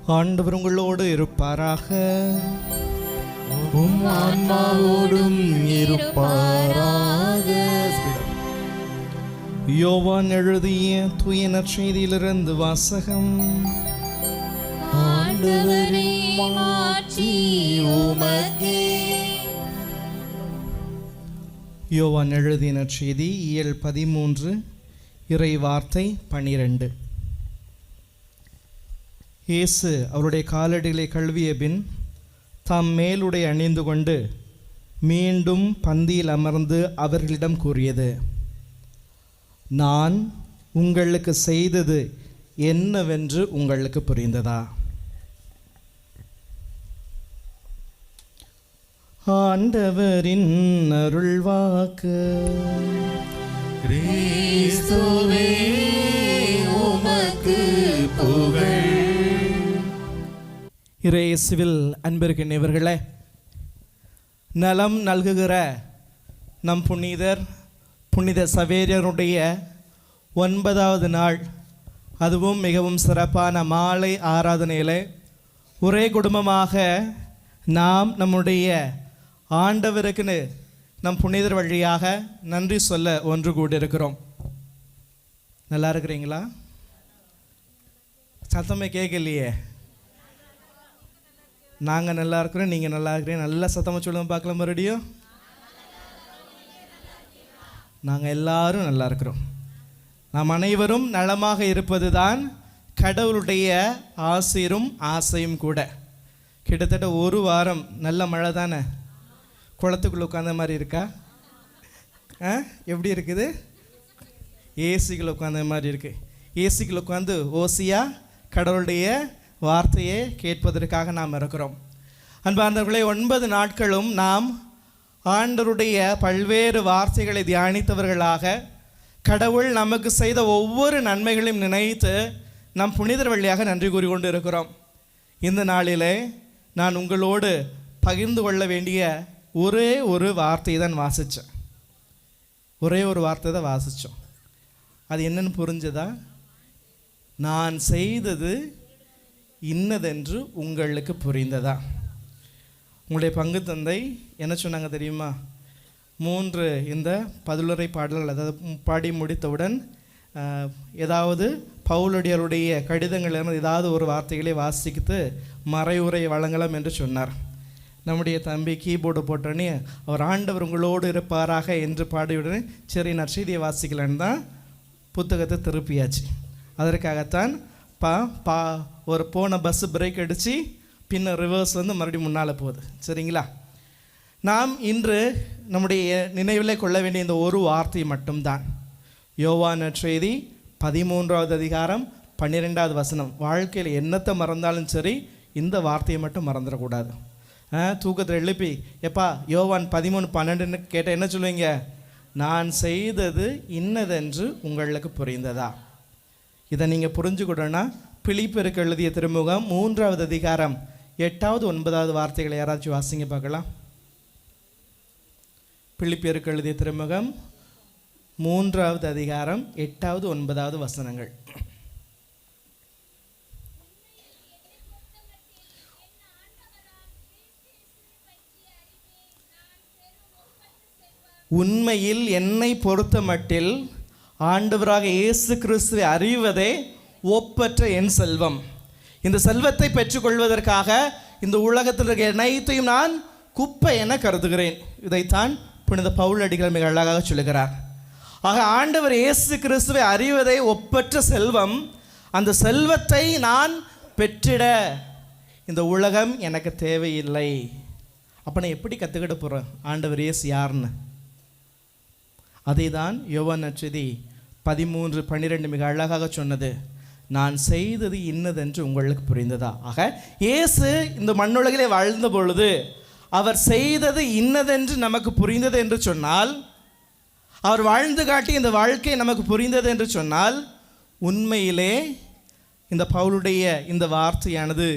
ஆண்டவர் உங்களோடு இருப்பாராக. உம் ஆன்மாவோடும் இருப்பாராக. யோவான் எழுதிய தூய நற்செய்தியிலிருந்து வாசகம். ஆண்டவரே, மாட்சி உமக்கே. யோவான் எழுதிய நற்செய்தி இயல் 13 இறை வார்த்தை 12. இயேசு அவருடைய காலடிகளை கழுவிய பின் தாம் மேலுடை அணிந்து கொண்டு மீண்டும் பந்தியில் அமர்ந்து அவர்களிடம் கூறியது, நான் உங்களுக்கு செய்தது என்னவென்று உங்களுக்கு புரிந்ததா? ஆண்டவரின் அருள்வாக்கு. கிறிஸ்துவே உமக்கு புகழ். இயேசுவில் அன்பிற்கினியவர்களே, நலம் நல்குகிற நம் புனித சவேரியருடைய 9வது நாள், அதுவும் மிகவும் சிறப்பான மாலை ஆராதனையிலே ஒரே குடும்பமாக நாம் நம்முடைய ஆண்டவருக்குன்னு நம் புனிதர் வழியாக நன்றி சொல்ல ஒன்று கூடியிருக்கிறோம். நல்லா இருக்கிறீங்களா? சத்தமே கேட்கலையே. நாங்கள் நல்லா இருக்கிறோம், நீங்கள் நல்லா இருக்கிறீங்க. நல்லா சத்தமாக சொல்லுங்க பார்க்கலாம் மறுபடியும். நாங்கள் எல்லாரும் நல்லா இருக்கிறோம். நாம் அனைவரும் நலமாக இருப்பது தான் கடவுளுடைய ஆசீரும் ஆசையும் கூட. கிட்டத்தட்ட ஒரு வாரம் நல்ல மழை தானே. குளத்துக்குள்ளே உட்காந்த மாதிரி இருக்கா? எப்படி இருக்குது? ஏசிக்குள்ள உட்காந்த மாதிரி இருக்குது. ஏசிக்குள்ள உட்காந்து ஓசியாக கடவுளுடைய வார்த்தையை கேட்பதற்காக நாம் இருக்கிறோம். அன்பார்ந்தவர்களே, 9 நாட்களும் நாம் ஆண்டவருடைய பல்வேறு வார்த்தைகளை தியானித்தவர்களாக கடவுள் நமக்கு செய்த ஒவ்வொரு நன்மைகளையும் நினைத்து நம் புனிதர் வழியாக நன்றி கூறிக்கொண்டு இருக்கிறோம். இந்த நாளிலே நான் உங்களோடு பகிர்ந்து கொள்ள வேண்டிய ஒரே ஒரு வார்த்தை தான் வாசித்தேன். ஒரே ஒரு வார்த்தை தான் வாசித்தோம். அது என்னன்னு புரிஞ்சதா? நான் செய்தது இன்னதென்று உங்களுக்கு புரிந்ததா? உங்களுடைய பங்கு தந்தை என்ன சொன்னாங்க தெரியுமா? 3 இந்த பதிலுரை பாடல்கள், அதாவது பாடி முடித்தவுடன் ஏதாவது பவுலடியாருடைய கடிதங்கள் ஏதாவது ஒரு வார்த்தைகளை வாசித்து மறைவுரை வழங்கலாம் என்று சொன்னார். நம்முடைய தம்பி கீபோர்டு போட்டோன்னே அவர் ஆண்டவர் உங்களோடு இருப்பாராக என்று பாடியுடனே சரி நற்செய்தியை வாசிக்கலான்னு தான் புத்தகத்தை திருப்பியாச்சு. அதற்காகத்தான் ஒரு போன பஸ்ஸு பிரேக் அடித்து பின்ன ரிவர்ஸ் வந்து மறுபடியும் முன்னால் போகுது. சரிங்களா? நாம் இன்று நம்முடைய நினைவிலே கொள்ள வேண்டிய இந்த ஒரு வார்த்தை மட்டும்தான். யோவான் நற்செய்தி 13வது அதிகாரம் 12வது வசனம். வாழ்க்கையில் என்னத்தை மறந்தாலும் சரி, இந்த வார்த்தையை மட்டும் மறந்துடக்கூடாது. தூக்கத்தில் எழுப்பி எப்பா யோவான் 13:12 கேட்டால் என்ன சொல்லுவீங்க? நான் செய்தது இன்னதென்று உங்களுக்கு புரிந்ததா? இதை நீங்கள் புரிஞ்சுக்கிட்டோன்னா பிலிப்பியருக்கு எழுதிய திருமுகம் 3வது அதிகாரம் 8வது 9வது வார்த்தைகளை யாராச்சும் வாசிங்க பார்க்கலாம். பிலிப்பியருக்கு எழுதிய திருமுகம் 3வது அதிகாரம் 8வது 9வது வசனங்கள். உண்மையில் என்னை பொறுத்த மட்டில் ஆண்டவராக இயேசு கிறிஸ்துவை அறிவதே ஒப்பற்ற என் செல்வம். இந்த செல்வத்தை பெற்றுக்கொள்வதற்காக இந்த உலகத்தில் இருக்க அனைத்தையும் நான் குப்பை என கருதுகிறேன். இதைத்தான் புனித பவுலடிகள் மிக அழகாக சொல்லுகிறார். ஆக ஆண்டவர் இயேசு கிறிஸ்துவை அறிவதே ஒப்பற்ற செல்வம். அந்த செல்வத்தை நான் பெற்றிட இந்த உலகம் எனக்கு தேவையில்லை. அப்போ நான் எப்படி கற்றுக்கிட போகிறேன் ஆண்டவர் இயேசு யாருன்னு? அதை தான் யோவான் நற்செய்தி 13:12 மிக அழகாக சொன்னது. நான் செய்தது இன்னதென்று உங்களுக்கு புரிந்ததா? ஆக இயேசு இந்த மண்ணுலகிலே வாழ்ந்த பொழுது அவர் செய்தது இன்னதென்று நமக்கு புரிந்தது என்று சொன்னால், அவர் வாழ்ந்து காட்டி இந்த வாழ்க்கை நமக்கு புரிந்தது என்று சொன்னால், உண்மையிலே இந்த பவுலுடைய இந்த வார்த்தையானது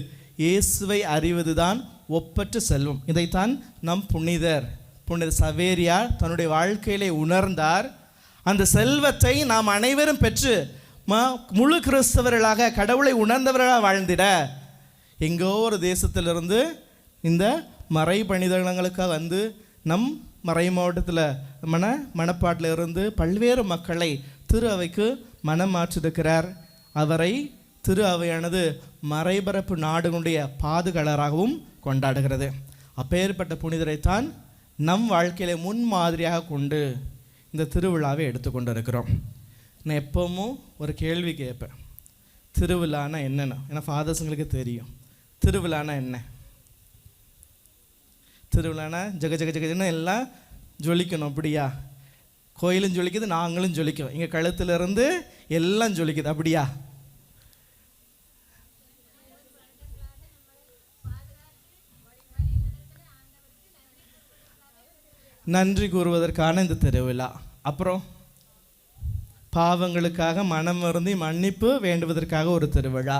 இயேசுவை அறிவதுதான் ஒப்பற்ற செல்வம். இதைத்தான் நம் புனித சவேரியார் தன்னுடைய வாழ்க்கையிலே உணர்ந்தார். அந்த செல்வத்தை நாம் அனைவரும் பெற்று முழு கிறிஸ்தவர்களாக கடவுளை உணர்ந்தவர்களாக வாழ்ந்திட எங்கோ ஒரு தேசத்திலிருந்து இந்த மறை பணிதளங்களுக்காக வந்து நம் மறை மாவட்டத்தில் மணப்பாட்டில் இருந்து பல்வேறு மக்களை திரு அவைக்கு மனம் மாற்றிருக்கிறார். அவரை திரு அவையானது மறைபரப்பு நாடுகளுடைய பாதுகாவலராகவும் கொண்டாடுகிறது. அப்பேற்பட்ட புனிதரைத்தான் நம் வாழ்க்கையில முன்மாதிரியாக கொண்டு இந்த திருவிழாவை எடுத்துக்கொண்டு இருக்கிறோம். நான் எப்பவும் ஒரு கேள்வி கேட்பேன், திருவிழானா என்னென்ன? ஏன்னா ஃபாதர்ஸுங்களுக்கு தெரியும் திருவிழானா என்ன. திருவிழானா ஜக ஜக ஜகன்னு எல்லாம் ஜொலிக்கணும், அப்படியா? கோயிலும் ஜொலிக்குது, நாங்களும் ஜொலிக்கும், இங்கே கழுத்துலேருந்து எல்லாம் ஜொலிக்குது, அப்படியா? நன்றி கூறுவதற்கான இந்த திருவிழா. அப்புறம் பாவங்களுக்காக மனம் வருந்தி மன்னிப்பு வேண்டுவதற்காக ஒரு திருவிழா.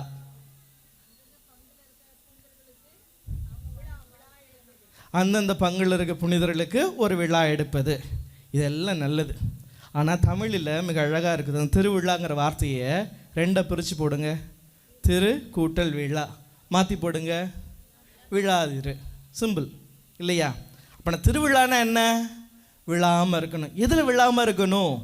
அந்தந்த பங்கில் இருக்க புனிதர்களுக்கு ஒரு விழா எடுப்பது, இதெல்லாம் நல்லது. ஆனால் தமிழில் மிக அழகாக இருக்குது. அந்த திருவிழாங்கிற வார்த்தையை ரெண்டை பிரித்து போடுங்க. திரு கூட்டல் விழா, மாற்றி போடுங்க விழாதிரு. சிம்பிள் இல்லையா? அப்போ திருவிழானா என்ன? விழாமல் இருக்கணும். எதில் விழாமல் இருக்கணும்?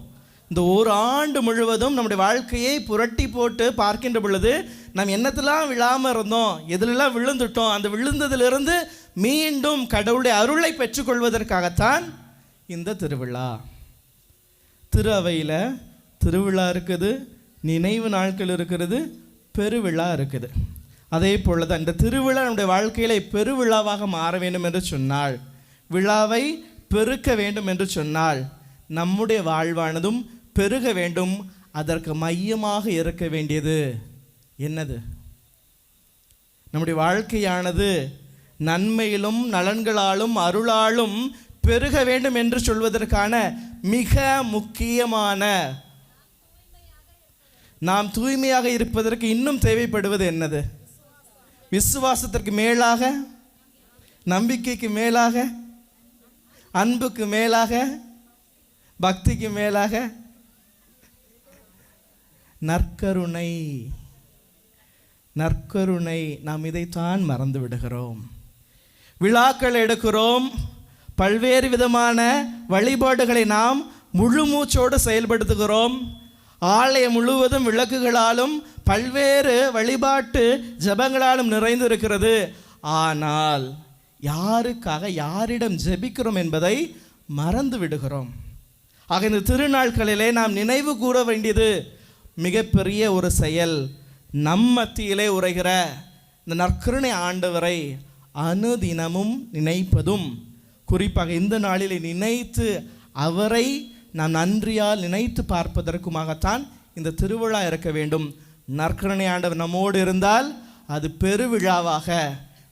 இந்த ஒரு ஆண்டு முழுவதும் நம்முடைய வாழ்க்கையை புரட்டி போட்டு பார்க்கின்ற பொழுது நாம் என்னத்தெல்லாம் விழாமல் இருந்தோம், எதிலெல்லாம் விழுந்துட்டோம், அந்த விழுந்ததிலிருந்து மீண்டும் கடவுளுடைய அருளை பெற்றுக்கொள்வதற்காகத்தான் இந்த திருவிழா. திரு அவையில் திருவிழா இருக்குது, நினைவு நாட்கள் இருக்கிறது, பெருவிழா இருக்குது. அதே போல தான் இந்த திருவிழா நம்முடைய வாழ்க்கையில பெருவிழாவாக மாற வேண்டும் என்று சொன்னால், விழாவை பெருக்க வேண்டும் என்று சொன்னால், நம்முடைய வாழ்வானதும் பெருக வேண்டும். அதற்கு மையமாக இருக்க வேண்டியது என்னது? நம்முடைய வாழ்க்கையானது நன்மையிலும் நலன்களாலும் அருளாலும் பெருக வேண்டும் என்று சொல்வதற்கான மிக முக்கியமான, நாம் தூய்மையாக இருப்பதற்கு இன்னும் தேவைப்படுவது என்னது? விசுவாசத்திற்கு மேலாக, நம்பிக்கைக்கு மேலாக, அன்புக்கு மேலாக, பக்திக்கு மேலாக நற்கருணை. நற்கருணை. நாம் இதைத்தான் மறந்து விடுகிறோம். விழாக்கள் எடுக்கிறோம், பல்வேறு விதமான வழிபாடுகளை நாம் முழு மூச்சோடு செயல்படுத்துகிறோம். ஆலயம் முழுவதும் விளக்குகளாலும் பல்வேறு வழிபாட்டு ஜபங்களாலும் நிறைந்து இருக்கிறது. ஆனால் யாருக்காக, யாரிடம் ஜெபிக்கிறோம் என்பதை மறந்து விடுகிறோம். ஆக இந்த திருநாட்களிலே நாம் நினைவு கூற வேண்டியது மிகப்பெரிய ஒரு செயல். நம் மத்தியிலே உரைகிற இந்த நற்கருணை ஆண்டவரை அனுதினமும் நினைப்பதும், குறிப்பாக இந்த நாளிலே நினைத்து அவரை நாம் நன்றியால் நினைத்து பார்ப்பதற்குமாகத்தான் இந்த திருவிழா இருக்க வேண்டும். நற்கருணை ஆண்டவர் நம்மோடு இருந்தால் அது பெருவிழாவாக,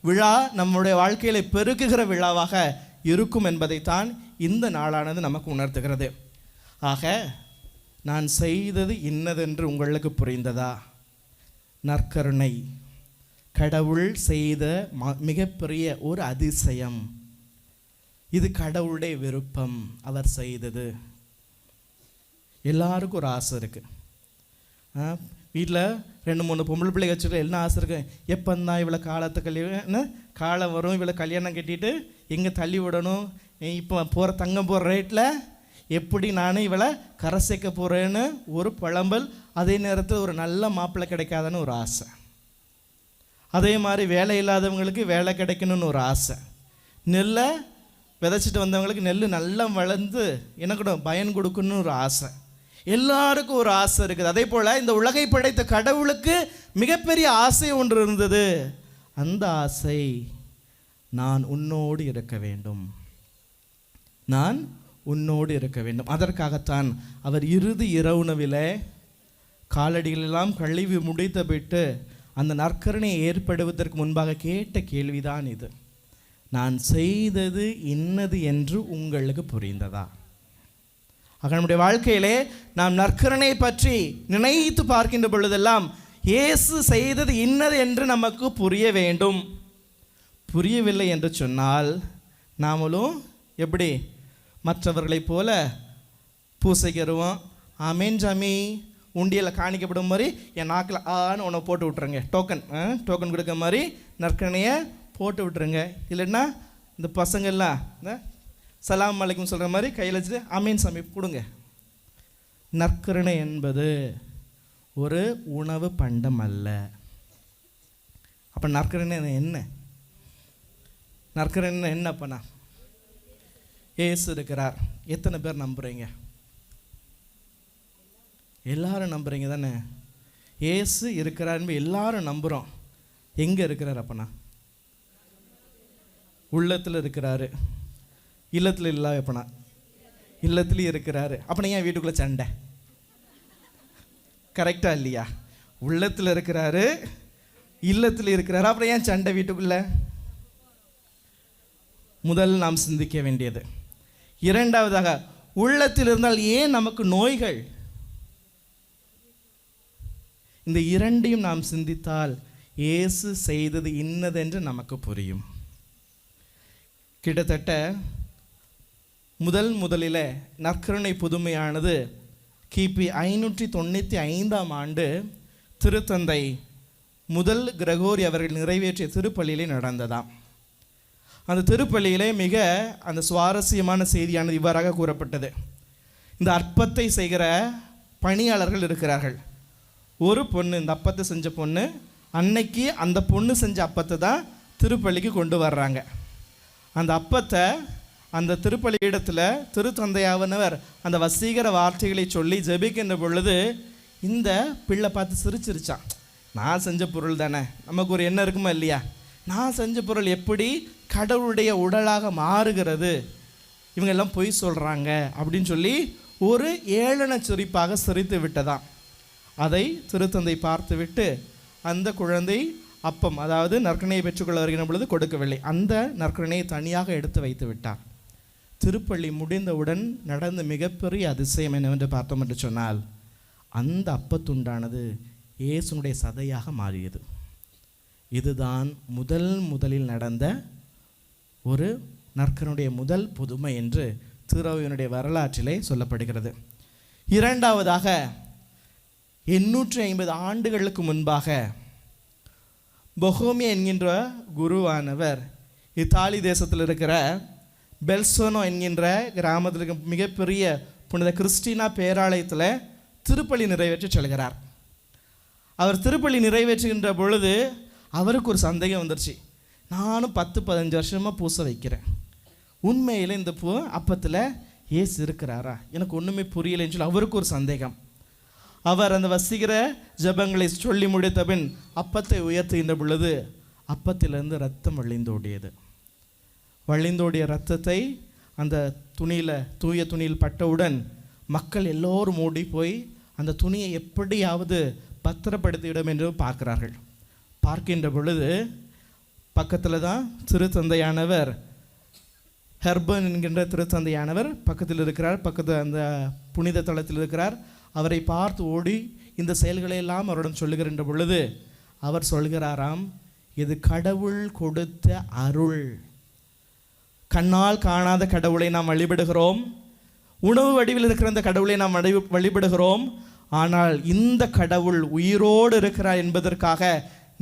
விழா நம்முடைய வாழ்க்கையில பெருக்குகிற விழாவாக இருக்கும் என்பதைத்தான் இந்த நாளானது நமக்கு உணர்த்துகிறது. ஆக நான் செய்தது இன்னதென்று உங்களுக்கு புரிந்ததா? நற்கருணை கடவுள் செய்த மிகப்பெரிய ஒரு அதிசயம். இது கடவுளுடைய விருப்பம், அவர் செய்தது. எல்லாருக்கும் ஒரு ஆசை இருக்குது. வீட்டில் 2-3 பொம்பளை பிள்ளை வச்சுட்டு என்ன ஆசை இருக்கு? எப்போந்தான் இவ்வளோ காலத்தை காலம் வரும், இவ்வளோ கல்யாணம் கட்டிட்டு எங்கே தள்ளி விடணும், இப்போ போகிற தங்கம் போகிற ரேட்டில் எப்படி நானும் இவளை கரை சேர்க்க போகிறேன்னு ஒரு புலம்பல். அதே நேரத்தில் ஒரு நல்ல மாப்பிள்ளை கிடைக்காதுன்னு ஒரு ஆசை. அதே மாதிரி வேலை இல்லாதவங்களுக்கு வேலை கிடைக்கணும்னு ஒரு ஆசை. நெல்லை விதைச்சிட்டு வந்தவங்களுக்கு நெல் நல்லா வளர்ந்து எனக்கு பயன் கொடுக்கணும்னு ஒரு ஆசை. எல்லாருக்கும் ஒரு ஆசை இருக்குது. அதே போல் இந்த உலகை படைத்த கடவுளுக்கு மிகப்பெரிய ஆசை ஒன்று இருந்தது. அந்த ஆசை, நான் உன்னோடு இருக்க வேண்டும், நான் உன்னோடு இருக்க வேண்டும். அதற்காகத்தான் அவர் இறுதி இரவுணவில் காலடிகளெல்லாம் கழுவி முடித்து விட்டு அந்த நற்கருணை ஏற்படுவதற்கு முன்பாக கேட்ட கேள்விதான் இது. நான் செய்தது இன்னது என்று உங்களுக்கு புரிந்ததா? ஆக நம்முடைய வாழ்க்கையிலே நாம் நற்கருணை பற்றி நினைத்து பார்க்கின்ற பொழுதெல்லாம் இயேசு செய்தது இன்னது என்று நமக்கு புரிய வேண்டும். புரியவில்லை என்று சொன்னால் நாமளும் எப்படி மற்றவர்களைப் போல பூசைக்கு வருவோம், ஆமேன் சாமி உண்டியலில் காணிக்கப்படும் மாதிரி என் நாக்கில் ஆன்னு உன்னை போட்டு விட்ருங்க. டோக்கன் கொடுக்க மாதிரி நற்கரணையை போட்டு விட்டுருங்க. இல்லைன்னா இந்த பசங்கள்லாம் இந்த சலாம் அலைக்கும் சொல்கிற மாதிரி கையில் வச்சுட்டு அமீன் சாமி கொடுங்க. நற்கருணை என்பது ஒரு உணவு பண்டம் அல்ல. அப்போ நற்கருணை என்ன? நற்கருணை என்ன? அப்பனா இயேசு இருக்கிறார். எத்தனை பேர் நம்புகிறீங்க? எல்லாரும் நம்புகிறீங்க தானே? இயேசு இருக்கிறார் எல்லாரும் நம்புகிறோம். எங்கே இருக்கிறார்? அப்பனா உள்ளத்தில் இருக்கிறாரு. இல்லத்தில் இல்லை. அப்பனா இல்லத்துலேயும் இருக்கிறாரு. அப்பனா ஏன் வீட்டுக்குள்ளே சண்டை? கரெக்டா இல்லையா? உள்ளத்தில் இருக்கிறாரு, இல்லத்தில் இருக்கிறாரு, அப்புறம் ஏன் சண்டை வீட்டுக்குள்ளே? முதல் நாம் சிந்திக்க வேண்டியது. இரண்டாவதாக, உள்ளத்தில் இருந்தால் ஏன் நமக்கு நோய்கள்? இந்த இரண்டையும் நாம் சிந்தித்தால் இயேசு செய்தது இன்னதென்று நமக்கு புரியும். கிட்டத்தட்ட முதலில் நற்கருணை புதுமையானது கிபி 595ஆம் ஆண்டு திருத்தந்தை முதல் கிரகோரி அவர்கள் நிறைவேற்றிய திருப்பலியிலே நடந்ததாம். அந்த திருப்பலியிலே மிக அந்த சுவாரஸ்யமான செய்தியானது இவ்வாறாக கூறப்பட்டது. இந்த அற்பத்தை செய்கிற பணியாளர்கள் இருக்கிறார்கள். ஒரு பொண்ணு, இந்த அப்பத்தை செஞ்ச பொண்ணு, அன்னைக்கு அந்த பொண்ணு செஞ்ச அப்பத்தை தான் திருப்பலிக்கு கொண்டு வர்றாங்க. அந்த அப்பத்தை அந்த திருப்பலி இடத்துல திருத்தந்தையானவர் அந்த வசீகர வார்த்தைகளை சொல்லி ஜெபிக்கின்ற பொழுது இந்த பிள்ளை பார்த்து சிரிச்சிருச்சான். நான் செஞ்ச பொருள் தானே, நமக்கு ஒரு எண்ணம் இருக்குமா இல்லையா? நான் செஞ்ச பொருள் எப்படி கடவுளுடைய உடலாக மாறுகிறது, இவங்க எல்லாம் பொய் சொல்கிறாங்க அப்படின்னு சொல்லி ஒரு ஏளன சிரிப்பாக சிரித்து விட்டதாம். அதை திருத்தந்தை பார்த்து விட்டு அந்த குழந்தை அப்பம், அதாவது நற்கரணையை பெற்றுக்கொள்ள வருகிற பொழுது கொடுக்கவில்லை. அந்த நற்கரணையை தனியாக எடுத்து வைத்து விட்டார். திருப்பள்ளி முடிந்தவுடன் நடந்த மிகப்பெரிய அதிசயம் என்னவென்று பார்த்தோம் என்று சொன்னால், அந்த அப்பத்துண்டானது இயேசுனுடைய சதையாக மாறியது. இதுதான் முதலில் நடந்த ஒரு நற்கரணையுடைய முதல் புதுமை என்று திருவையினுடைய வரலாற்றிலே சொல்லப்படுகிறது. இரண்டாவதாக, 850 ஆண்டுகளுக்கு முன்பாக பொஹோமியா என்கின்ற குருவானவர் இத்தாலி தேசத்தில் இருக்கிற பெல்சோனோ என்கின்ற கிராமத்தில் இருக்க மிகப்பெரிய புனித கிறிஸ்டினா பேராலயத்தில் திருப்பலி நிறைவேற்றி செல்கிறார். அவர் திருப்பலி நிறைவேற்றுகின்ற பொழுது அவருக்கு ஒரு சந்தேகம் வந்துருச்சு. நானும் 10-15 வருஷமாக பூசை வைக்கிறேன், உண்மையில் இந்த அப்பத்தில் இயேசு இருக்கிறாரா? எனக்கு ஒன்றுமே புரியலைன்னு சொல்லி அவருக்கு ஒரு சந்தேகம். அவர் அந்த வசீகர ஜபங்களை சொல்லி முடித்த பின் அப்பத்தை உயர்த்துகின்ற பொழுது அப்பத்திலிருந்து இரத்தம் வழிந்தோடியது. வழிந்தோடிய இரத்தத்தை அந்த துணியில், தூய துணியில் பட்டவுடன் மக்கள் எல்லோரும் ஓடி போய் அந்த துணியை எப்படியாவது பத்திரப்படுத்திவிடும் என்று பார்க்கிறார்கள். பார்க்கின்ற பொழுது பக்கத்தில் தான் திருத்தந்தையானவர், ஹெர்பன் என்கின்ற திருத்தந்தையானவர் பக்கத்தில் இருக்கிறார். பக்கத்தில் அந்த புனித தளத்தில் இருக்கிறார். அவரை பார்த்து ஓடி இந்த செயல்களை எல்லாம் அவரிடம் சொல்லுகின்ற பொழுது அவர் சொல்கிறாராம், இது கடவுள் கொடுத்த அருள். கண்ணால் காணாத கடவுளை நாம் வழிபடுகிறோம், உணவு வடிவில் இருக்கிற அந்த கடவுளை நாம் வழிபடுகிறோம். ஆனால் இந்த கடவுள் உயிரோடு இருக்கிறார் என்பதற்காக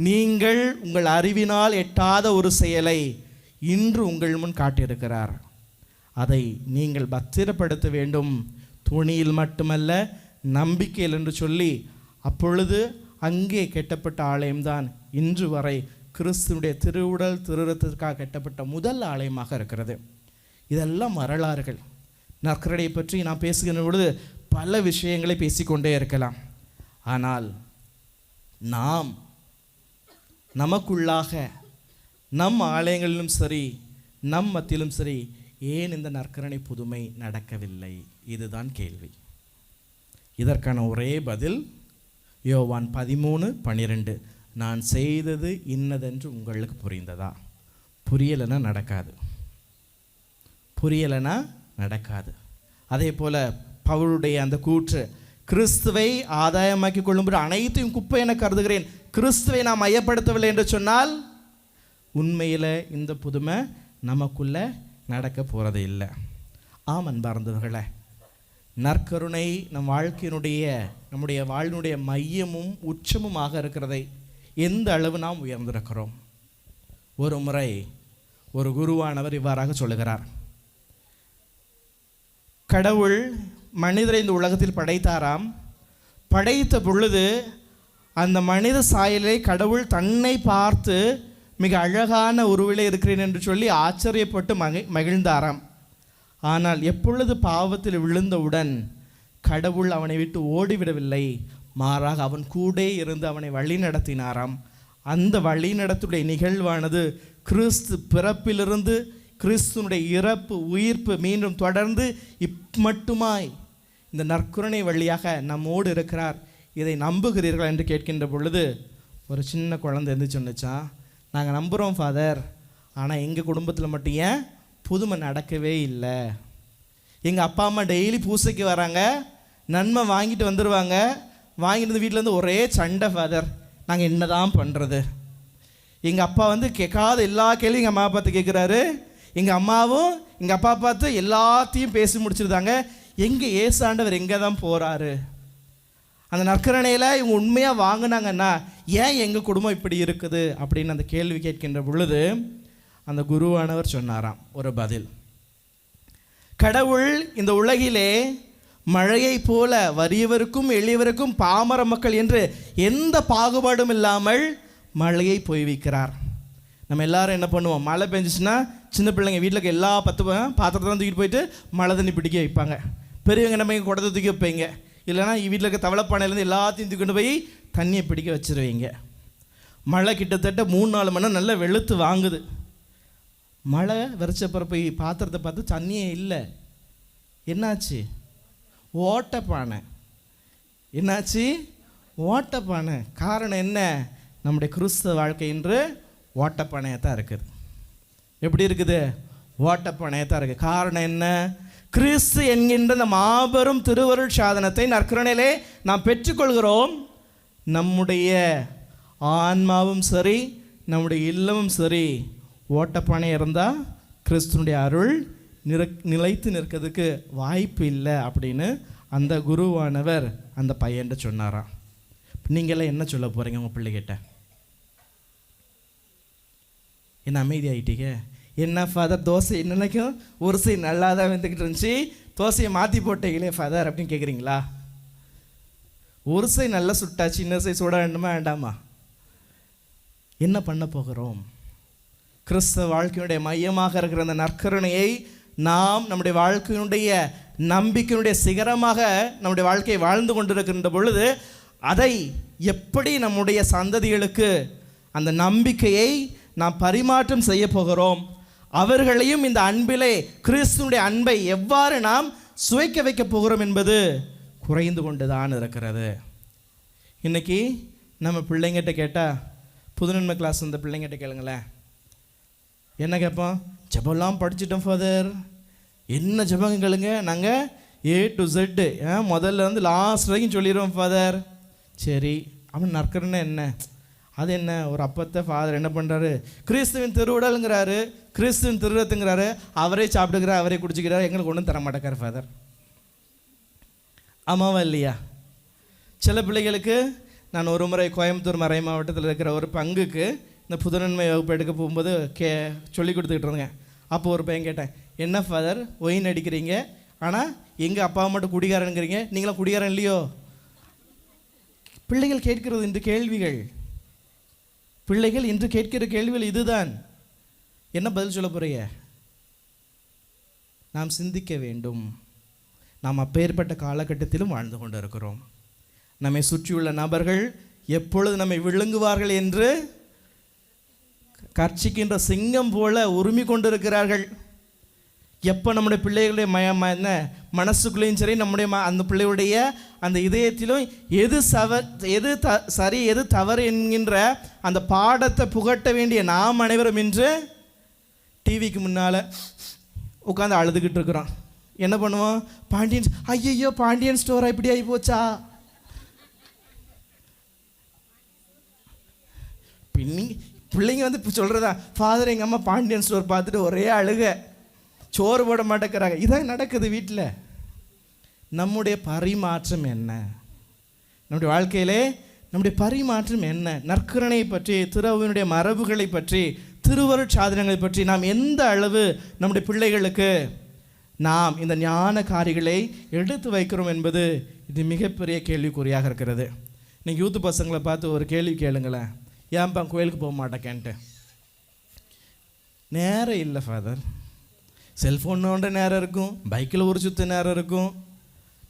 நீங்கள் உங்கள் அறிவினால் எட்டாத ஒரு செயலை இன்று உங்கள் முன் காட்டியிருக்கிறார். அதை நீங்கள் பத்திரப்படுத்த வேண்டும், துணியில் மட்டுமல்ல நம்பிக்கையில் என்று சொல்லி அப்பொழுது அங்கே கட்டப்பட்ட ஆலயம்தான் இன்று வரை கிறிஸ்துனுடைய திருவுடல் திருரத்திற்காக கட்டப்பட்ட முதல் ஆலயமாக இருக்கிறது. இதெல்லாம் வரலாறுகள். நற்கரணையை பற்றி நான் பேசுகின்ற பொழுது பல விஷயங்களை பேசிக்கொண்டே இருக்கலாம். ஆனால் நாம் நமக்குள்ளாக நம் ஆலயங்களிலும் சரி நம் மத்தியிலும் சரி ஏன் இந்த நற்கரணை புதுமை நடக்கவில்லை? இதுதான் கேள்வி. இதற்கான ஒரே பதில் யோவான் 13:12. நான் செய்தது இன்னதென்று உங்களுக்கு புரிந்ததா? புரியலைன்னா நடக்காது, புரியலைன்னா நடக்காது. அதே போல் பவுலுடைய அந்த கூற்று, கிறிஸ்துவை ஆதாயமாக்கி கொள்ளும்போது அனைத்தையும் குப்பை என கருதுகிறேன், கிறிஸ்துவை நாம் மையப்படுத்தவில்லை என்று சொன்னால் உண்மையில் இந்த புதுமை நமக்குள்ளே நடக்க போகிறது இல்லை. ஆம் அன்பார்ந்தவர்களே, நற்கருணை நம்முடைய வாழ்வினுடைய மையமும் உச்சமுமாக இருக்கிறதை எந்த அளவு நாம் உயர்ந்திருக்கிறோம். ஒரு முறை ஒரு குருவானவர் இவ்வாறாக சொல்லுகிறார், கடவுள் மனிதரை இந்த உலகத்தில் படைத்தாராம். படைத்த பொழுது அந்த மனித சாயலை கடவுள் தன்னை பார்த்து மிக அழகான உருவிலே இருக்கிறேன் என்று சொல்லி ஆச்சரியப்பட்டு மகிழ்ந்தாராம். ஆனால் எப்பொழுது பாவத்தில் விழுந்தவுடன் கடவுள் அவனை விட்டு ஓடிவிடவில்லை, மாறாக அவன் கூட இருந்து அவனை வழி நடத்தினாராம். அந்த வழி நடத்துடைய நிகழ்வானது கிறிஸ்து பிறப்பிலிருந்து கிறிஸ்துனுடைய இறப்பு உயிர்ப்பு மீண்டும் தொடர்ந்து மட்டுமாய் இந்த நற்கருணை வழியாக நம்மோடு இருக்கிறார். இதை நம்புகிறீர்கள் என்று கேட்கின்ற பொழுது ஒரு சின்ன குழந்தை எந்த சொன்னிச்சான், நாங்கள் நம்புகிறோம் ஃபாதர், ஆனால் எங்கள் குடும்பத்தில் மட்டும் ஏன் புதுமை நடக்கவே இல்லை. எங்கள் அப்பா அம்மா டெய்லி பூசைக்கு வராங்க, நன்மை வாங்கிட்டு வந்துடுவாங்க, வாங்கிட்டு வந்து வீட்டிலேருந்து ஒரே சண்டை ஃபாதர், நாங்கள் என்ன தான் பண்ணுறது. எங்கள் அப்பா வந்து கேட்காத எல்லா கேள்வியும் எங்கள் அம்மா பார்த்து கேட்குறாரு, எங்கள் அம்மாவும் எங்கள் அப்பா பார்த்து எல்லாத்தையும் பேசி முடிச்சிருந்தாங்க, எங்கே ஏசாண்டவர் எங்கே தான் போகிறாரு. அந்த நற்கரணையில் இவங்க உண்மையாக வாங்கினாங்கன்னா ஏன் எங்கள் குடும்பம் இப்படி இருக்குது அப்படின்னு அந்த கேள்வி கேட்கின்ற பொழுது அந்த குருவானவர் சொன்னாராம் ஒரு பதில், கடவுள் இந்த உலகிலே மழையை போல வறியவருக்கும் எளியவருக்கும் பாமர மக்கள் என்று எந்த பாகுபாடும் இல்லாமல் மழையை பொய்விக்கிறார். நம்ம எல்லாரும் என்ன பண்ணுவோம், மழை பெஞ்சிச்சுன்னா சின்ன பிள்ளைங்க வீட்டில் எல்லா 10 பாத்திரத்தெல்லாம் தூக்கிட்டு போயிட்டு மழை தண்ணி பிடிக்க வைப்பாங்க. பெரியவங்க நம்ம இங்கே குடத்தை தூக்கி வைப்பீங்க, இல்லைனா வீட்டில் இருக்க தவளைப்பானையிலேருந்து எல்லாத்தையும் தூக்கிட்டு போய் தண்ணியை பிடிக்க வச்சுருவீங்க. மழை கிட்டத்தட்ட 3-4 மணி நேரம் நல்லா வெளுத்து வாங்குது. மழை விரைச்சப்பறம் போய் பாத்திரத்தை பார்த்து தண்ணியே இல்லை, என்னாச்சு, ஓட்டப்பானை. என்னாச்சு, ஓட்டப்பானை. காரணம் என்ன, நம்முடைய கிறிஸ்தவ வாழ்க்கை இன்று ஓட்டப்பானையாக தான் இருக்குது. எப்படி இருக்குது, ஓட்டப்பானையாக தான் இருக்குது. காரணம் என்ன, கிறிஸ்து என்கின்ற இந்த மாபெரும் திருவருள் சாதனத்தை நற்கருணையிலே நாம் பெற்றுக்கொள்கிறோம். நம்முடைய ஆன்மாவும் சரி நம்முடைய இல்லமும் சரி ஓட்டப்பானை இருந்தால் கிறிஸ்துனுடைய அருள் நிலைத்து நிற்கிறதுக்கு வாய்ப்பு இல்லை அப்படின்னு அந்த குருவானவர் அந்த பையன்கிட்ட சொன்னாராம். நீங்களாம் என்ன சொல்ல போகிறீங்க உங்கள் பிள்ளைகிட்ட? என்ன அமைதியாகிட்டீங்க? என்ன ஃபாதர், தோசை நினைக்கும் ஒரு சை நல்லா தான் வந்துக்கிட்டு இருந்துச்சு, தோசையை மாற்றி போட்டீங்களே ஃபாதர் அப்படின்னு கேட்குறீங்களா? ஒரு சை நல்லா சுட்டாச்சு, இன்னொரு சை சுட வேண்டுமா வேண்டாமா? என்ன பண்ண போகிறோம்? கிறிஸ்தவ வாழ்க்கையினுடைய மையமாக இருக்கிற அந்த நற்கருணையை நாம் நம்முடைய வாழ்க்கையினுடைய நம்பிக்கையினுடைய சிகரமாக நம்முடைய வாழ்க்கையை வாழ்ந்து கொண்டிருக்கின்ற பொழுது அதை எப்படி நம்முடைய சந்ததிகளுக்கு அந்த நம்பிக்கையை நாம் பரிமாற்றம் செய்ய போகிறோம், அவர்களையும் இந்த அன்பிலே கிறிஸ்துனுடைய அன்பை எவ்வாறு நாம் சுவைக்க வைக்க போகிறோம் என்பது குறைந்து கொண்டு தான் இருக்கிறது. இன்றைக்கி நம்ம பிள்ளைங்கிட்ட கேட்டால், புதுநன்மை கிளாஸ் இந்த பிள்ளைங்கிட்ட கேளுங்களேன், என்ன கேட்போம்? ஜெபம்லாம் படிச்சிட்டோம் ஃபாதர். என்ன ஜெபம் கேளுங்க, நாங்கள் A to Z முதல்ல இருந்து லாஸ்ட் வரைக்கும் சொல்லிடுவோம் ஃபாதர். சரி, அவன் நற்கருணை என்ன, அது என்ன, ஒரு அப்பத்தை ஃபாதர் என்ன பண்ணுறாரு, கிறிஸ்துவின் திருவுடலுங்கிறாரு, கிறிஸ்துவின் திருரத்துங்கிறாரு, அவரே சாப்பிட்டுக்கிறார், அவரே குடிச்சிக்கிறார், எங்களுக்கு ஒன்றும் தர மாட்டேக்கார் ஃபாதர். ஆமாவா இல்லையா? சில பிள்ளைகளுக்கு நான் ஒரு முறை கோயம்புத்தூர் மறை மாவட்டத்தில் இருக்கிற ஒரு பங்குக்கு இந்த புதுநன்மை வகுப்பு எடுக்க போகும்போது சொல்லி கொடுத்துக்கிட்டு இருந்தேங்க. அப்போ ஒரு பையன் கேட்டேன், என்ன ஃபாதர் ஒயின் அடிக்கிறீங்க, ஆனால் எங்கள் அப்பா மட்டும் குடிகாரனுங்கிறீங்க, நீங்களாம் குடிகாரன் இல்லையோ? பிள்ளைகள் கேட்கிறது இன்று கேள்விகள், பிள்ளைகள் இன்று கேட்கிற கேள்விகள் இதுதான். என்ன பதில் சொல்ல போறீங்க? நாம் சிந்திக்க வேண்டும். நாம் அப்பேற்பட்ட காலகட்டத்திலும் வாழ்ந்து கொண்டு இருக்கிறோம். நம்மை சுற்றியுள்ள நபர்கள் எப்பொழுது நம்மை விழுங்குவார்கள் என்று கர்ச்சிக்கின்ற சிங்கம் போல உரிமை கொண்டிருக்கிறார்கள். எப்போ நம்முடைய பிள்ளைகளுடைய மனசுக்குள்ளேயும் சரி, நம்முடைய அந்த பிள்ளையுடைய அந்த இதயத்திலும் எது சரி எது தவறு என்கின்ற அந்த பாடத்தை புகட்ட வேண்டிய நாம் அனைவரும் இன்று டிவிக்கு முன்னால் உட்காந்து அழுதுகிட்டு இருக்கிறோம். என்ன பண்ணுவோம்? பாண்டியன், ஐயோ பாண்டியன் ஸ்டோரா இப்படி ஆகி போச்சா? பிள்ளைங்க வந்து இப்போ சொல்கிறதா, ஃபாதர் எங்கள் அம்மா பாண்டியன் ஸ்டோர் பார்த்துட்டு ஒரே அழுக, சோறு போட மாட்டேங்கிறாங்க. இதான் நடக்குது வீட்டில். நம்முடைய பரிமாற்றம் என்ன? நம்முடைய வாழ்க்கையிலே நம்முடைய பரிமாற்றம் என்ன? நற்கருணை பற்றி, திருவினுடைய மரபுகளை பற்றி, திருவருட்சாதனங்களை பற்றி நாம் எந்த அளவு நம்முடைய பிள்ளைகளுக்கு நாம் இந்த ஞான காரிகளை எடுத்து வைக்கிறோம் என்பது இது மிகப்பெரிய கேள்விக்குறியாக இருக்கிறது. நீங்கள் யூத்து பசங்களை பார்த்து ஒரு கேள்வி கேளுங்களேன், ஏன்பா கோயிலுக்கு போக மாட்டேக்கேன்ட்டு. நேரம் இல்லை ஃபாதர். செல்ஃபோன் நோண்ட நேரம் இருக்கும், பைக்கில் ஒரு சுற்று நேரம் இருக்கும்.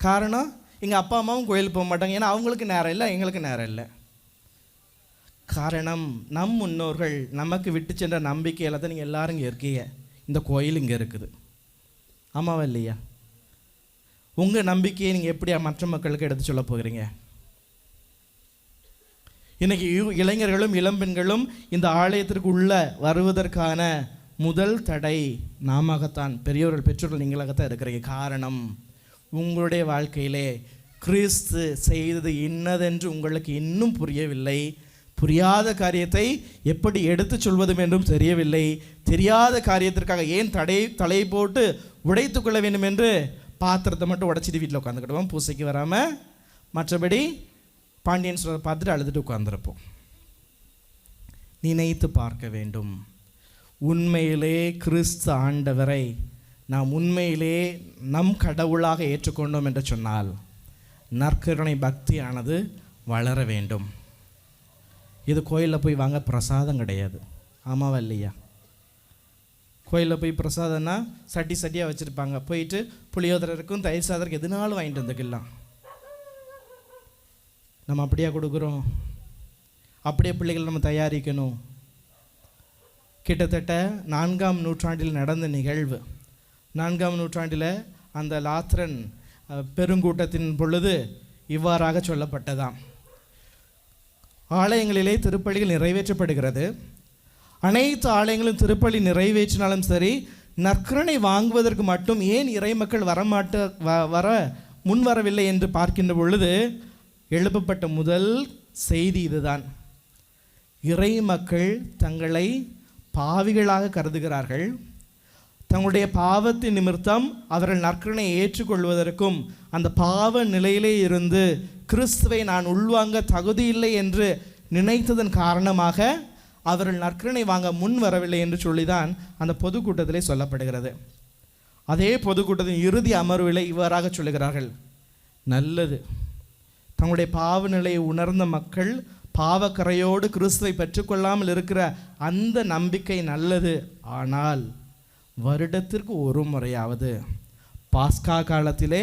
காரணம், எங்கள் அப்பா அம்மாவும் கோயிலுக்கு போக மாட்டாங்க, ஏன்னா அவங்களுக்கு நேரம் இல்லை, எங்களுக்கு நேரம் இல்லை. காரணம், நம் முன்னோர்கள் நமக்கு விட்டு சென்ற நம்பிக்கையில் தான் நீங்கள் எல்லோரும் இங்கே இருக்கீங்க. இந்த கோயில் இங்கே இருக்குது, ஆமாவா இல்லையா? உங்கள் நம்பிக்கையை நீங்கள் எப்படியா மற்ற மக்களுக்கு எடுத்து சொல்ல போகிறீங்க? இன்றைக்கி இளைஞர்களும் இளம்பெண்களும் இந்த ஆலயத்திற்கு உள்ள வருவதற்கான முதல் தடை நாமத்தான், பெரியவர்கள் பெற்றோர்கள் நீங்களாகத்தான் இருக்கிறீங்க. காரணம், உங்களுடைய வாழ்க்கையிலே கிறிஸ்து செய்தது இன்னதென்று உங்களுக்கு இன்னும் புரியவில்லை. புரியாத காரியத்தை எப்படி எடுத்து சொல்வதும் என்றும் தெரியவில்லை. தெரியாத காரியத்திற்காக ஏன் தலை போட்டு உடைத்து கொள்ள வேண்டும் என்று பாத்திரத்தை மட்டும் உடைச்சிட்டு வீட்டில் உட்காந்துக்கிடுவோம், பூசைக்கு வராமல். மற்றபடி பாண்டியன் சொல்ல பார்த்துட்டு அழுதுட்டு உட்காந்துருப்போம். நினைத்து பார்க்க வேண்டும். உண்மையிலே கிறிஸ்து ஆண்டவரை நாம் உண்மையிலே நம் கடவுளாக ஏற்றுக்கொண்டோம் என்று சொன்னால் நற்கருணை பக்தியானது வளர வேண்டும். இது கோயிலில் போய் வாங்க பிரசாதம் கிடையாது, ஆமாவா இல்லையா? கோயிலில் போய் பிரசாதம்னா சட்டியாக வச்சுருப்பாங்க, போயிட்டு புளியோதரை இருக்கும், தயிர் சாதம் இருக்கும், எதுனாலும் வாங்கிட்டு வந்துக்கலாம். நம்ம அப்படியே கொடுக்குறோம்? அப்படியே பிள்ளைகள் நம்ம தயாரிக்கணும். கிட்டத்தட்ட 4ஆம் நூற்றாண்டில் நடந்த நிகழ்வு. 4ஆம் நூற்றாண்டில் அந்த லாத்ரன் பெருங்கூட்டத்தின் பொழுது இவ்வாறாக சொல்லப்பட்டதாம். ஆலயங்களிலே திருப்பலிகள் நிறைவேற்றப்படுகிறது. அனைத்து ஆலயங்களும் திருப்பலி நிறைவேற்றினாலும் சரி, நற்கருணை வாங்குவதற்கு மட்டும் ஏன் இறை மக்கள் வர முன்வரவில்லை என்று பார்க்கின்ற பொழுது எழுப்பப்பட்ட முதல் செய்தி இதுதான். இறை மக்கள் தங்களை பாவிகளாக கருதுகிறார்கள். தங்களுடைய பாவத்தின் நிமித்தம் அவர்கள் நற்கருணை ஏற்றுக்கொள்வதற்கும் அந்த பாவ நிலையிலே இருந்து கிறிஸ்துவை நான் உள்வாங்க தகுதியில்லை என்று நினைத்ததன் காரணமாக அவர்கள் நற்கருணை வாங்க முன் வரவில்லை என்று சொல்லிதான் அந்த பொதுக்கூட்டத்திலே சொல்லப்படுகிறது. அதே பொதுக்கூட்டத்தின் இறுதி அமர்விலே இவ்வாறாக சொல்லுகிறார்கள், நல்லது, தங்களுடைய பாவ நிலையை உணர்ந்த மக்கள் பாவக்கரையோடு கிறிஸ்துவை பெற்றுக்கொள்ளாமல் இருக்கிற அந்த நம்பிக்கை நல்லது. ஆனால் வருடத்திற்கு ஒரு முறையாவது பாஸ்கா காலத்திலே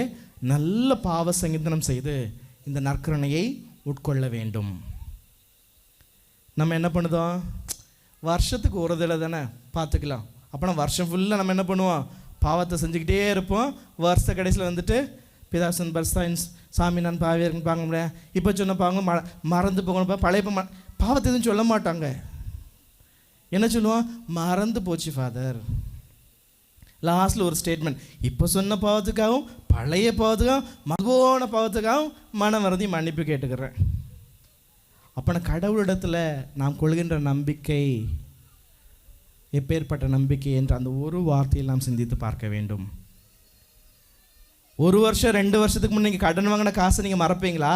நல்ல பாவ சங்கீதனம் செய்து இந்த நற்கருணையை உட்கொள்ள வேண்டும். நம்ம என்ன பண்ணுதோம்? வருஷத்துக்கு ஒரு தடவை தானே பார்த்துக்கலாம். அப்போனா வருஷம் ஃபுல்லாக நம்ம என்ன பண்ணுவோம்? பாவத்தை செஞ்சுக்கிட்டே இருப்போம். வருஷ கடைசியில் வந்துட்டு பிதாசன் பர்ஸ்தாயின்ஸ் சாமி நான் பாவியாக இருக்குன்னு பார்க்க முடியாது. இப்போ சொன்ன பாங்க மறந்து போகணும், பழைய பாவத்தை எதுவும் சொல்ல மாட்டாங்க. என்ன சொல்லுவோம்? மறந்து போச்சு ஃபாதர். லாஸ்ட்டில் ஒரு ஸ்டேட்மெண்ட், இப்போ சொன்ன பாவத்துக்காகவும் பழைய பாவத்துக்காகவும் மகோன பாவத்துக்காகவும் மனம் வருந்தி மன்னிப்பு கேட்டுக்கிறேன். அப்போ கடவுளிடத்தில் நாம் கொள்கின்ற நம்பிக்கை எப்பேற்பட்ட நம்பிக்கை என்று அந்த ஒரு வார்த்தையில் நாம் சிந்தித்து பார்க்க வேண்டும். 1 வருஷம் 2 வருஷத்துக்கு முன்னே நீங்கள் கடன் வாங்கின காசை நீங்கள் மறப்பீங்களா?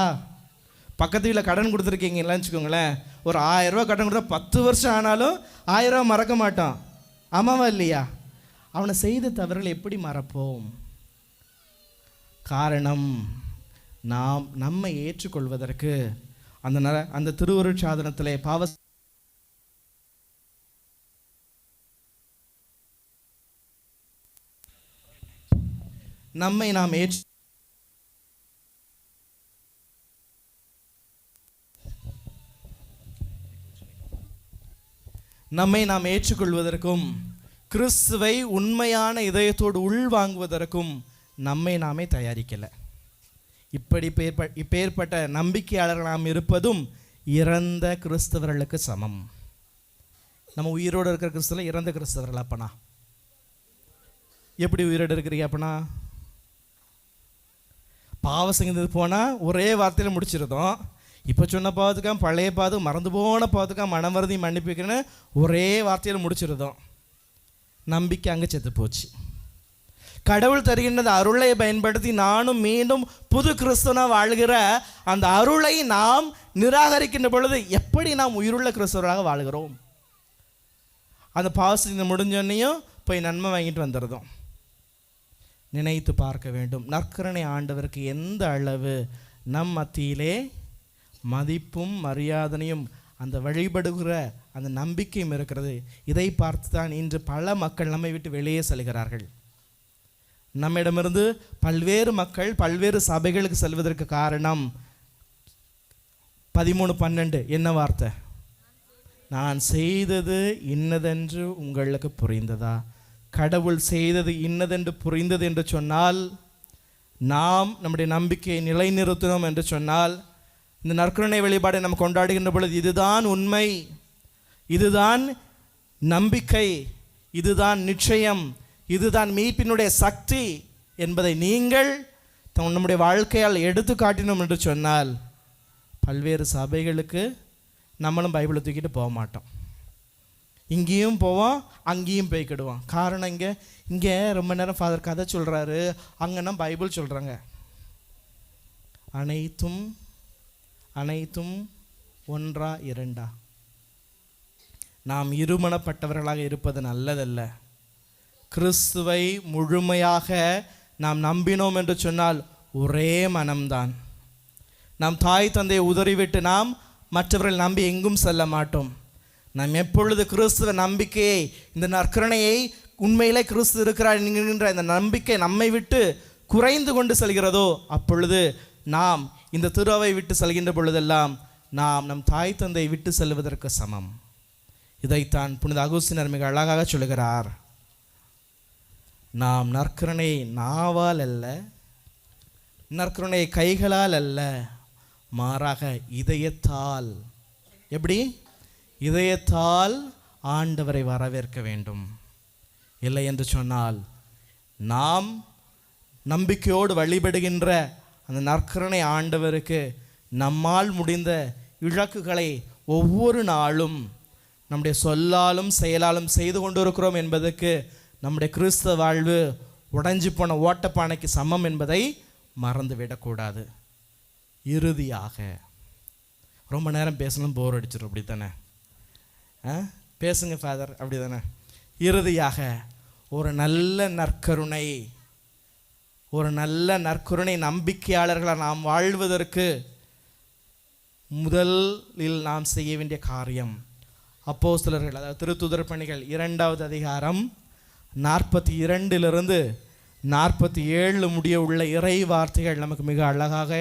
பக்கத்து வீட்டில் கடன் கொடுத்துருக்கீங்களான்னு வச்சுக்கோங்களேன், ஒரு 1000 ரூபா கடன் கொடுத்தா 10 வருஷம் ஆனாலும் 1000 ரூபா மறக்க மாட்டோம், ஆமாவா இல்லையா? அவனை செய்த தவறுகளை எப்படி மறப்போம்? காரணம், நாம் நம்மை ஏற்றுக்கொள்வதற்கு அந்த திருவருட்சாதனத்திலே பாவ நம்மை நாம் ஏற்றுக்கொள்வதற்கும் கிறிஸ்துவை உண்மையான இதயத்தோடு உள்வாங்குவதற்கும் நம்மை நாமே தயாரிக்கலை. இப்பேற்பட்ட நம்பிக்கையாளர்கள் நாம் இருப்பதும் இறந்த கிறிஸ்தவர்களுக்கு சமம். நம்ம உயிரோடு இருக்கிற கிறிஸ்தவர்கள் இறந்த கிறிஸ்தவர்கள். அப்பனா எப்படி உயிரோடு இருக்கிறீங்க? அப்பனா பாவ சங்கீதத்துக்கு போனால் ஒரே வார்த்தையில் முடிச்சிருந்தோம். இப்போ சொன்ன பாவத்துக்காக பழைய பாவத்துக்கு மறந்து போன பாவத்துக்காக மனம் வருந்தி மன்னிப்புக்குன்னு ஒரே வார்த்தையில் முடிச்சிருந்தோம். நம்பிக்கை அங்கே செத்து போச்சு. கடவுள் தருகின்ற அருளை பயன்படுத்தி நானும் மீண்டும் புது கிறிஸ்துவனா வாழ்கிற அந்த அருளை நாம் நிராகரிக்கின்ற பொழுது எப்படி நாம் உயிருள்ள கிறிஸ்தவராக வாழ்கிறோம்? அந்த பாவசத்தை முடிஞ்சோன்னையும் போய் நன்மை வாங்கிட்டு வந்துடுறோம். நினைத்து பார்க்க வேண்டும். நற்கருணை ஆண்டவருக்கு எந்த அளவு நம் மத்தியிலே மதிப்பும் மரியாதையும் அந்த வழிபடுகிற அந்த நம்பிக்கையும் இருக்கிறது. இதை பார்த்து தான் இன்று பல மக்கள் நம்மை விட்டு வெளியே செல்கிறார்கள். நம்மிடமிருந்து பல்வேறு மக்கள் பல்வேறு சபைகளுக்கு செல்வதற்கு காரணம் 13:12 என்ன வார்த்தை? நான் செய்தது இன்னதென்று உங்களுக்கு புரிந்ததா? கடவுள் செய்தது இன்னதென்று புரிந்தது என்று சொன்னால், நாம் நம்முடைய நம்பிக்கையை நிலைநிறுத்தினோம் என்று சொன்னால், இந்த நற்கருணை வழிபாடை நாம் கொண்டாடுகின்ற பொழுது இதுதான் உண்மை, இதுதான் நம்பிக்கை, இதுதான் நிச்சயம், இதுதான் மீட்பினுடைய சக்தி என்பதை நீங்கள் நம்முடைய வாழ்க்கையால் எடுத்து காட்டினோம் என்று சொன்னால், பல்வேறு சபைகளுக்கு நம்மளும் பைபிளை தூக்கிட்டு போக மாட்டோம். இங்கேயும் போவோம், அங்கேயும் போய்க்கிடுவோம். காரணம் இங்கே ரொம்ப நேரம் ஃபாதர் கதை சொல்கிறாரு, அங்கன்னா பைபிள் சொல்கிறாங்க. அனைத்தும் ஒன்றா இரண்டா? நாம் இருமனப்பட்டவர்களாக இருப்பது நல்லதல்ல. கிறிஸ்துவை முழுமையாக நாம் நம்பினோம் என்று சொன்னால் ஒரே மனம்தான். நாம் தாய் தந்தையை உதறிவிட்டு நாம் மற்றவர்கள் நம்பி எங்கும் செல்ல மாட்டோம். நாம் எப்பொழுது கிறிஸ்துவ நம்பிக்கையை, இந்த நற்கருணையை, உண்மையிலே கிறிஸ்து இருக்கிறார் என்கின்ற இந்த நம்பிக்கை நம்மை விட்டு குறைந்து கொண்டு செல்கிறதோ, அப்பொழுது நாம் இந்த திருவை விட்டு செல்கின்ற பொழுதெல்லாம் நாம் நம் தாய் தந்தையை விட்டு செல்வதற்கு சமம். இதைத்தான் புனித அகுஸ்தினர் மிக அழகாக சொல்கிறார். நாம் நற்கருணை நாவால் அல்ல, நற்கருணை கைகளால் அல்ல, மாறாக இதயத்தால். எப்படி? இதயத்தால் ஆண்டவரை வரவேற்க வேண்டும். இல்லை என்று சொன்னால் நாம் நம்பிக்கையோடு வழிபடுகின்ற அந்த நற்கருணை ஆண்டவருக்கு நம்மால் முடிந்த இலக்குகளை ஒவ்வொரு நாளும் நம்முடைய சொல்லாலும் செயலாலும் செய்து கொண்டு இருக்கிறோம் என்பதற்கு நம்முடைய கிறிஸ்தவ வாழ்வு உடைஞ்சு போன ஓட்டப்பானைக்கு சமம் என்பதை மறந்துவிடக்கூடாது. இறுதியாக, ரொம்ப நேரம் பேசணும், போர் அடிச்சிடும், அப்படி தானே? பேசுங்க ஃபாதர், அப்படி தானே? இறுதியாக ஒரு நல்ல நற்கருணை நம்பிக்கையாளர்களாக நாம் வாழ்வதற்கு முதலில் நாம் செய்ய வேண்டிய காரியம், அப்போஸ்தலர்கள், அதாவது திருத்துதர் பணிகள் 2வது அதிகாரம் 42 - 47 முடிய உள்ள இறை வார்த்தைகள் நமக்கு மிக அழகாக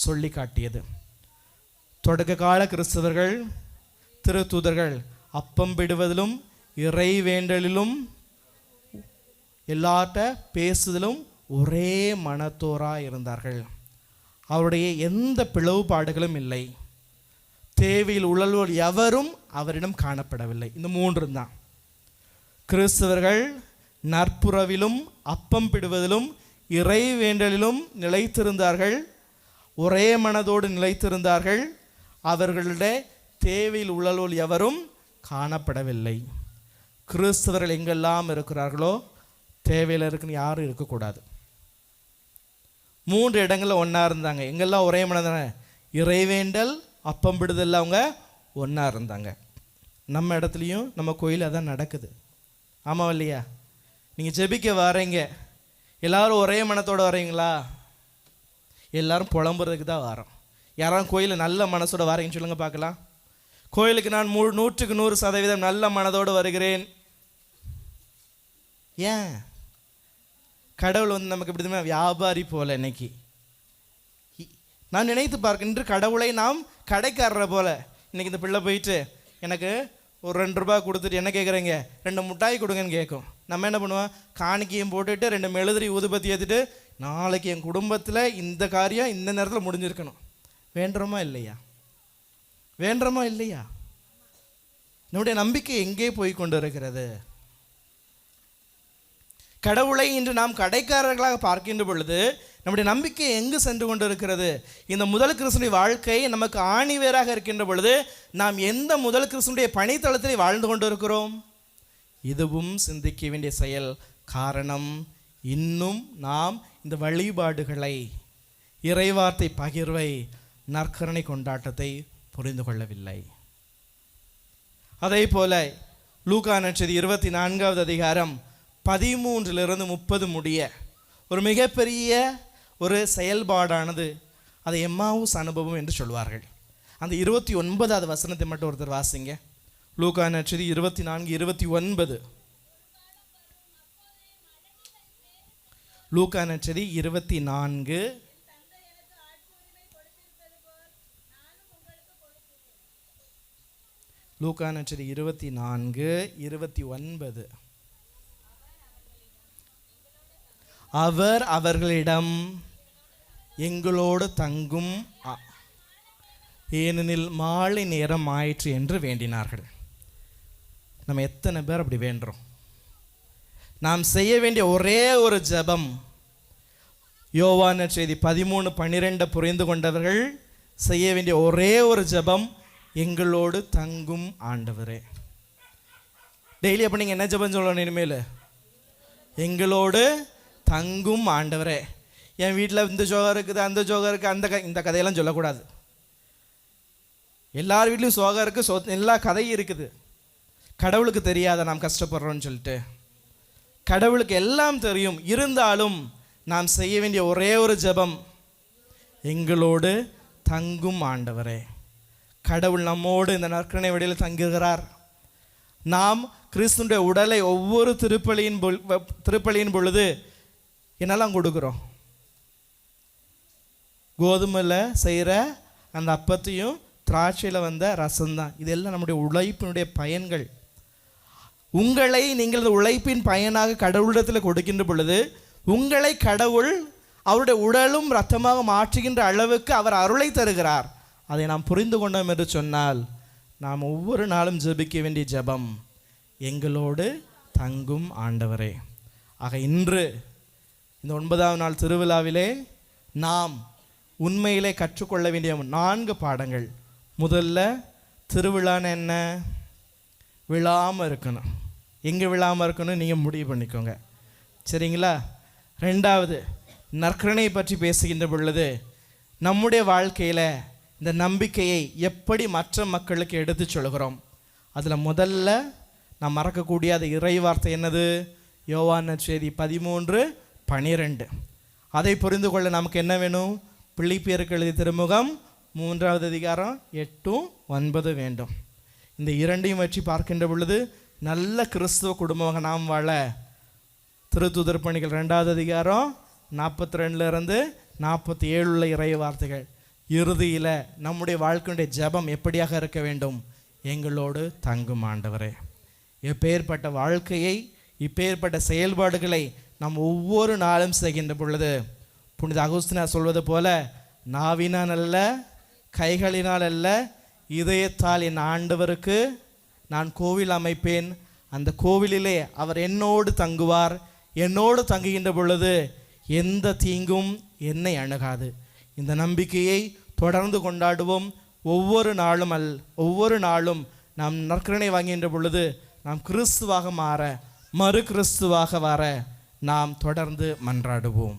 சொல்லி காட்டியது. தொடக்க கால கிறிஸ்தவர்கள், திருத்தூதர்கள் அப்பம் பிடுவதிலும் இறை வேண்டலிலும் எல்லாட்ட பேசுதலும் ஒரே மனத்தோராக இருந்தார்கள். அவருடைய எந்த பிளவுபாடுகளும் இல்லை. தேவையில் உழல்வோர் எவரும் அவரிடம் காணப்படவில்லை. இந்த 3 தான். கிறிஸ்தவர்கள் நற்புறவிலும் அப்பம் பிடுவதிலும் இறை வேண்டலிலும் நிலைத்திருந்தார்கள், ஒரே மனதோடு நிலைத்திருந்தார்கள். அவர்களுடைய தேவையில் உழல்வோர் எவரும் காணப்படவில்லை. கிறிஸ்தவர்கள் எங்கெல்லாம் இருக்கிறார்களோ தேவையில் இருக்குன்னு யாரும் இருக்கக்கூடாது. 3 இடங்களில் ஒன்றா இருந்தாங்க. எங்கெல்லாம் ஒரே மனதான இறைவேண்டல் அப்பம் பிடுதல் அவங்க ஒன்றா இருந்தாங்க. நம்ம இடத்துலையும் நம்ம கோயில் அதான் நடக்குது. ஆமாம் இல்லையா? நீங்கள் ஜெபிக்க வரீங்க, எல்லோரும் ஒரே மனத்தோடு வரீங்களா? எல்லோரும் புலம்புறதுக்கு தான் வரோம். யாரும் கோயிலில் நல்ல மனசோட வரீங்கன்னு சொல்லுங்கள் பார்க்கலாம். கோயிலுக்கு நான் 100% 100% நல்ல மனதோடு வருகிறேன். ஏன்? கடவுள் நமக்கு எப்படி வியாபாரி போல. இன்னைக்கு நான் நினைத்து பார்க்கின்ற கடவுளை நாம் கடைக்காரரை போல. இன்னைக்கு இந்த பிள்ளை போயிட்டு எனக்கு ஒரு 2 ரூபாய் கொடுத்துட்டு என்ன கேட்குறீங்க, 2 மிட்டாய் கொடுங்கன்னு கேட்கும். நம்ம என்ன பண்ணுவோம்? காணிக்கையும் போட்டுட்டு 2 மெழுதிரி ஊதுபத்தி ஏற்றிட்டு, நாளைக்கு என் குடும்பத்தில் இந்த காரியம் இந்த நேரத்தில் முடிஞ்சிருக்கணும். வேண்டுறோமா இல்லையா? வேண்டுறோமா இல்லையா? நம்முடைய நம்பிக்கை எங்கே போய் கொண்டு இருக்கிறது? கடவுளை இன்று நாம் கடைக்காரர்களாக பார்க்கின்ற பொழுது நம்முடைய நம்பிக்கை எங்கு சென்று கொண்டு இருக்கிறது? இந்த முதல் கிறிஸ்துவின் வாழ்க்கை நமக்கு ஆணிவேராக இருக்கின்ற பொழுது நாம் எந்த முதல் கிறிஸ்துவினுடைய பணித்தளத்தில் வாழ்ந்து கொண்டு இருக்கிறோம்? இதுவும் சிந்திக்க வேண்டிய செயல். காரணம், இன்னும் நாம் இந்த வழிபாடுகளை, இறைவார்த்தை பகிர்வை, நற்கருணை கொண்டாட்டத்தை புரிந்து கொள்ளவில்லை. அதே போல லூக்கா நற்செய்தி 24வது அதிகாரம் 13 - 30 முடிய ஒரு மிகப்பெரிய ஒரு செயல்பாடானது அதை எம்மாவுஸ் அனுபவம் என்று சொல்வார்கள். அந்த 29வது வசனத்தை மட்டும் ஒருத்தர் வாசிங்க. லூக்கா நற்செய்தி 24:29. லூக்கா நற்செய்தி 24. லூக்கா நற்செய்தி 24:29. அவர் அவர்களிடம் எங்களோடு தங்கும், ஏனெனில் மாலை நேரம் ஆயிற்று என்று வேண்டினார்கள். நம்ம எத்தனை பேர் அப்படி வேண்டுறோம்? நாம் செய்ய வேண்டிய ஒரே ஒரு ஜெபம், யோவான் நற்செய்தி 13:12 புரிந்து கொண்டவர்கள் செய்ய வேண்டிய ஒரே ஒரு ஜெபம், எங்களோடு தங்கும் ஆண்டவரே. டெய்லி அப்போ நீங்கள் என்ன ஜெபம் சொல்லணும்? இனிமேல் எங்களோடு தங்கும் ஆண்டவரே. என் வீட்டில் இந்த ஜோகம் இருக்குது, அந்த ஜோகம் இருக்குது, இந்த கதையெல்லாம் சொல்லக்கூடாது. எல்லார் வீட்லையும் சோகம் இருக்குது, எல்லா கதையும் இருக்குது. கடவுளுக்கு தெரியாத நாம் கஷ்டப்படுறோன்னு சொல்லிட்டு? கடவுளுக்கு எல்லாம் தெரியும். இருந்தாலும் நாம் செய்ய வேண்டிய ஒரே ஒரு ஜெபம், எங்களோடு தங்கும் ஆண்டவரே. கடவுள் நம்மோடு இந்த நற்கருணை வழியில் தங்குகிறார். நாம் கிறிஸ்துடைய உடலை ஒவ்வொரு திருப்பலியின் பொழுது என்னெல்லாம் கொடுக்குறோம்? கோதுமையில் செய்கிற அந்த அப்பத்தையும் திராட்சையில் வந்த ரசம்தான். இதெல்லாம் நம்முடைய உழைப்பினுடைய பயன்கள். உங்களை நீங்கள் உழைப்பின் பயனாக கடவுளிடத்தில் கொடுக்கின்ற பொழுது உங்களை கடவுள் அவருடைய உடலும் இரத்தமாக மாற்றுகின்ற அளவுக்கு அவர் அருளை தருகிறார். அதை நாம் புரிந்து கொண்டோம் என்று சொன்னால் நாம் ஒவ்வொரு நாளும் ஜெபிக்க வேண்டிய ஜெபம், எங்களோடு தங்கும் ஆண்டவரே. ஆக இன்று இந்த 9ஆம் நாள் திருவிழாவிலே நாம் உண்மையிலே கற்றுக்கொள்ள வேண்டிய 4 பாடங்கள். முதல்ல, திருவிழான்னு என்ன? விழாமல் இருக்கணும். எங்கே விழாமல் இருக்கணும் நீங்கள் முடிவு பண்ணிக்கோங்க, சரிங்களா? 2வது, நற்கருணை பற்றி பேசுகின்ற பொழுது நம்முடைய வாழ்க்கையில் இந்த நம்பிக்கையை எப்படி மற்ற மக்களுக்கு எடுத்து சொல்கிறோம்? அதில் முதல்ல நாம் மறக்கக்கூடிய அது இறை வார்த்தை என்னது? யோவான் நற்செய்தி 13:12. அதை புரிந்து கொள்ள நமக்கு என்ன வேணும்? பிலிப்பியருக்கு எழுதிய திருமுகம் 3வது அதிகாரம் 8-9 வேண்டும். இந்த 2ஐயும் வச்சு பார்க்கின்ற பொழுது நல்ல கிறிஸ்துவ குடும்பமாக நாம் வாழ திருத்துதர் பணிகள் 2வது அதிகாரம் 42 - 47 உள்ள இறை வார்த்தைகள். இறுதியில் நம்முடைய வாழ்க்கையுடைய ஜெபம் எப்படியாக இருக்க வேண்டும்? எங்களோடு தங்கும் ஆண்டவரே. எப்பேற்பட்ட வாழ்க்கையை, இப்பேற்பட்ட செயல்பாடுகளை நாம் ஒவ்வொரு நாளும் செய்கின்ற பொழுது புனித அகுஸ்தினார் சொல்வது போல, நாவினால் அல்ல, கைகளினால் அல்ல, இதயத்தால் என் ஆண்டவருக்கு நான் கோவில் அமைப்பேன். அந்த கோவிலிலே அவர் என்னோடு தங்குவார். என்னோடு தங்குகின்ற பொழுது எந்த தீங்கும் என்னை அணுகாது. இந்த நம்பிக்கையை தொடர்ந்து கொண்டாடுவோம். ஒவ்வொரு நாளும் நாம் நற்கருணை வாங்குகின்ற பொழுது நாம் கிறிஸ்துவாக மாற, மறு கிறிஸ்துவாக வர நாம் தொடர்ந்து மன்றாடுவோம்.